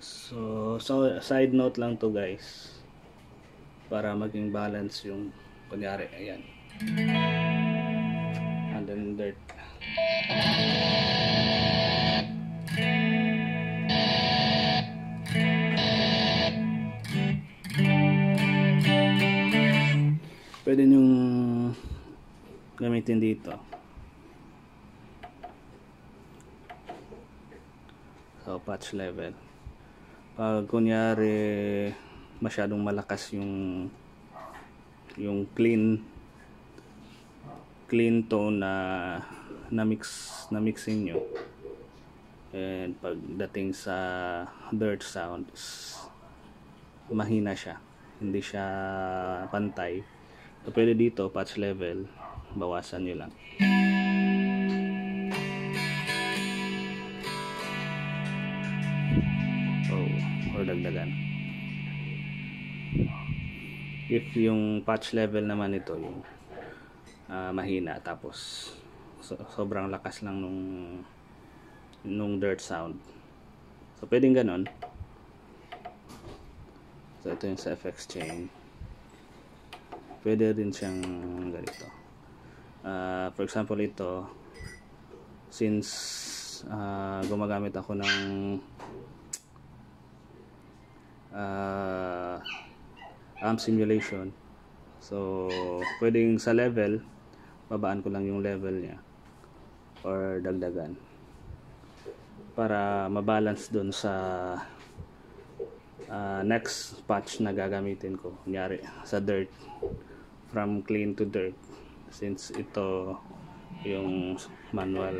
So side note lang to guys, para maging balance yung kunyari ayan, and then dirt. Pwede nyong gamitin dito. So patch level, pag kunyari masyadong malakas yung clean tone na mixing nyo, and pagdating sa dirt sounds mahina siya, hindi siya pantay. So pwede dito patch level, bawasan nyo lang. Or dagdagan. If yung patch level naman ito yung mahina, tapos sobrang lakas lang nung dirt sound, so pwedeng ganon. So ito yung sa FX chain, pwede rin siyang ganito. For example ito, since gumagamit ako ng amp simulation, so pwedeng sa level babaan ko lang yung level niya or dagdagan para mabalance dun sa next patch na gagamitin ko, kunyari sa dirt, from clean to dirt, since ito yung manual.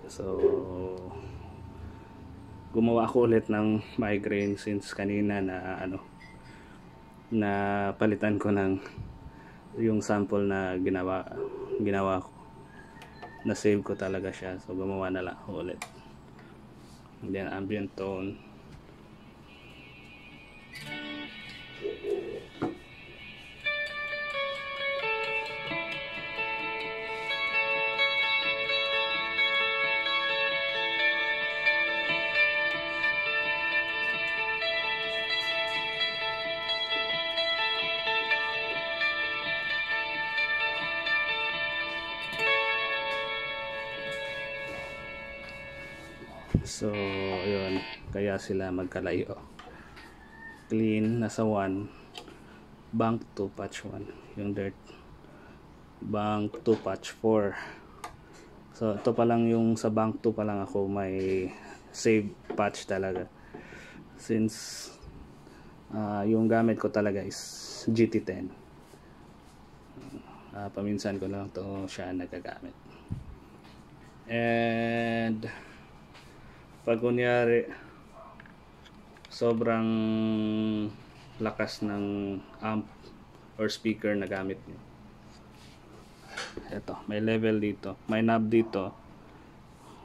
So gumawa ako ulit ng migraine, since kanina na palitan ko ng yung sample na ginawa ko, na save ko talaga siya, so gumawa na lang ako ulit. And then ambient tone, so yun, kaya sila magkalayo. Clean nasa 1, bank 2, patch 1, yung dirt bank 2, patch 4. So ito pa lang, yung sa bank 2 pa lang ako may save patch talaga, since yung gamit ko talaga is GT10. Paminsan ko lang to siya nagagamit. And pag kunyari sobrang lakas ng amp or speaker na gamit nyo, eto, may level dito, may knob dito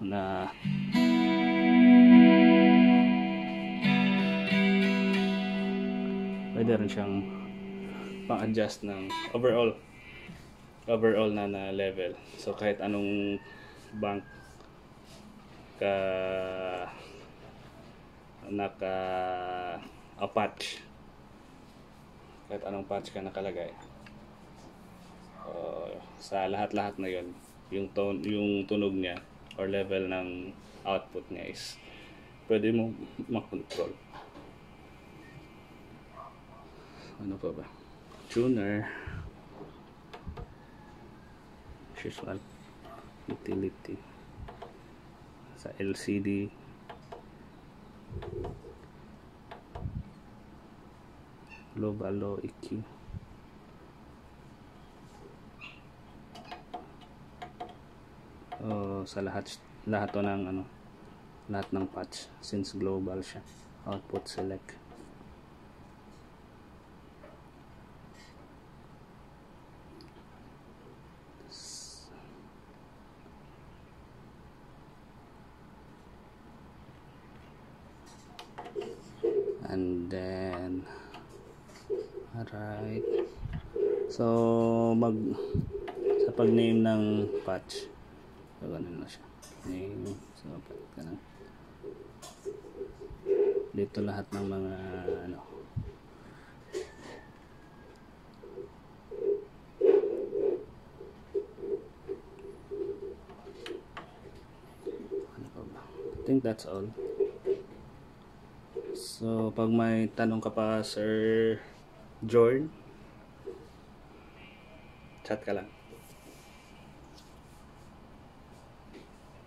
na pwede rin siyang pang-adjust ng overall na level. So kahit anong bank ka patch, kahit anong patch ka nakalagay, sa lahat na yon, yung tone, yung tunog niya or level ng output niya is pwede mo makontrol. Ano pa ba? Tuner, visual utility, sa LCD, global low EQ, sa lahat to ng lahat ng patch, since global siya. Output select, and then alright, so sa pag name ng patch, So, ganun na siya. So, palit ka lang. Dito lahat ng mga ano, I think that's all. So, pag may tanong ka pa, Sir Jorn, chat ka lang.